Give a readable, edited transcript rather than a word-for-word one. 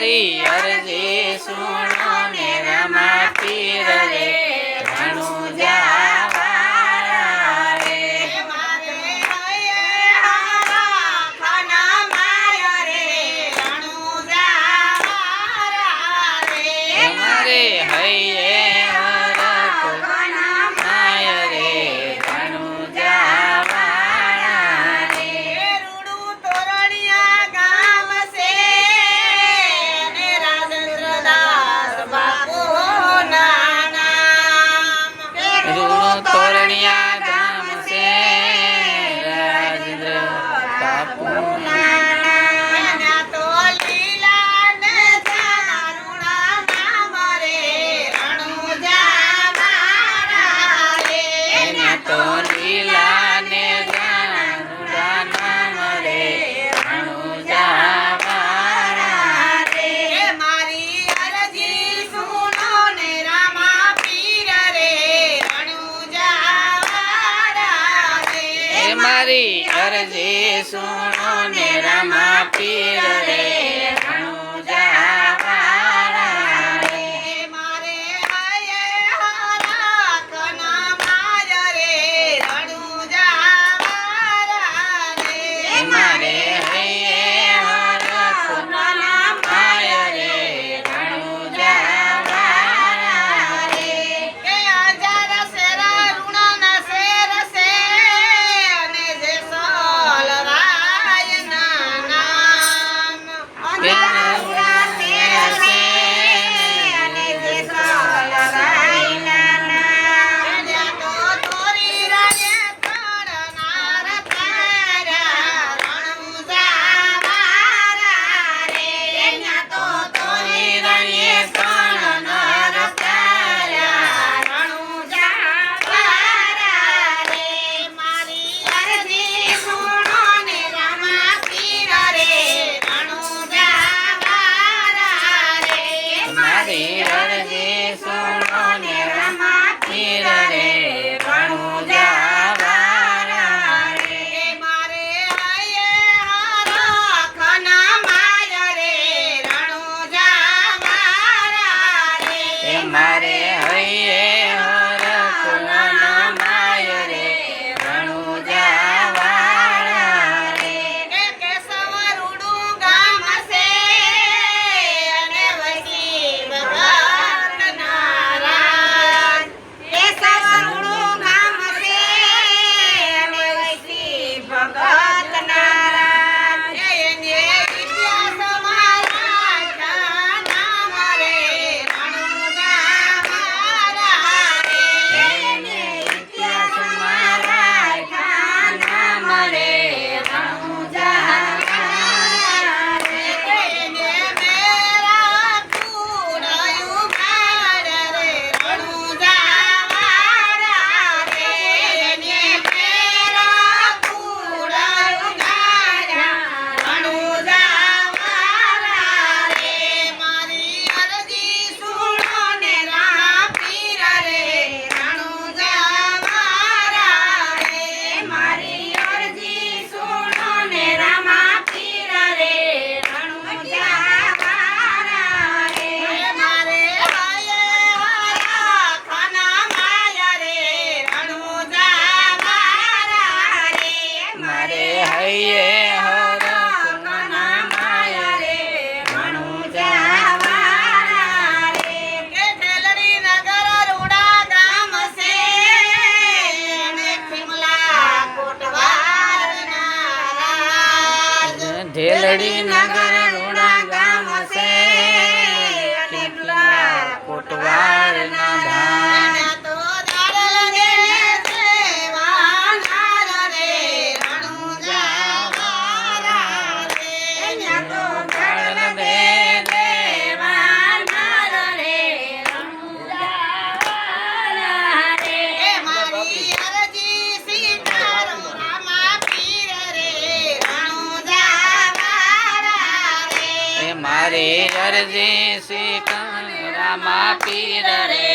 મારી અરજી સુણો ને રમા પીર રે રણુજા વાળા રે મારે હૈયે હારા ખાના માય રે રણુજા વાળા રે મારે હૈયે હરખ માય રે રણુજા વાળા રે રૂડું તોરણિયા ગામ છે ને રાજેન્દ્રદાસ બાપુના નામ રૂડું તોરણિયા ગામ છે રાજેન્દ્ર બાપુના એના તો લીલા ને જારુણા નામ રે રણુજા વાળા રે એને તો લીલા ને જાનુડા નામ રે રણુજા વાળા રે એ મારી અરજી સુનો ને રામા પીર રે રણુજા વાળા રે એ મારી અરજી સુણો ને રમા પીર રે રણુજા વાળા રે મારે હૈયે હારા કના માય રે રણુજા વાળા રે મારે હૈયે હરખ માય રે રણુજા વાળા રે કે આજાર શેરા રૂણાના શેર છે અને જે સોલરાયના નામ અંધારા શેર છે અને જે સોલરાયના નામ ત્યાં તો તોરી રાને તણનાર તારા રણુજા વાળા રે ત્યાં તો તોરી રાને તણનાર તારા રણુજા વાળા રે મારી અરજી સુનો ને રામા પીર રે રણુજા વાળા રે મારી અરજી સુણો ને રમા પીર રે રણુજા વાળા રે મારે હૈયે હારા ખાના માય રે રણુજા વાળા રે મારે હૈયે હરખ માય રે રણુજા વાળા રે કે કેશવ રૂડું ગામ છે અને વસી ભગત નારાયણ કેશવ રૂડું ગામ છે અને વસી ભગત નારાયણ એને ઇતિહાસ મારા નામ રે રણુજા વાળા રે એને ઇતિહાસ મારા નામ રે રણુજા વાળા રે એને મેરા કુડાયું ભાર રે રણુજા વાળા રે એને મેરા કુડાયું ભાર રણુજા વાળા રે મારી અરજી સુનો ને રામા પીર રે રણુજા વાળા રે મારી અરજી સુનો ને રામા પીર રે રણુજા વાળા રે મારે હૈયે હારા ખાના માય રે રણુજા વાળા રે મારે હૈયે હરખ માય રે રણુજા વાળા રે કે ઢેલડી નગર રૂડા ગામ છે અને ખીમલા કોટવાર નારાજ ઢેલડી નગર રૂડા ગામ છે કેટલા કોટવાર ના ધામ એના તો દાડલ દે સેવાનાર રે રણુજા વાળા રે એના તો દાડલ દે દેવાનાર રે રણુજા વાળા રે એ મારી અરજી સીતારો રામા પીર રે રણુજા વાળા રે મારી અરજી શ્રી રામા પીર રે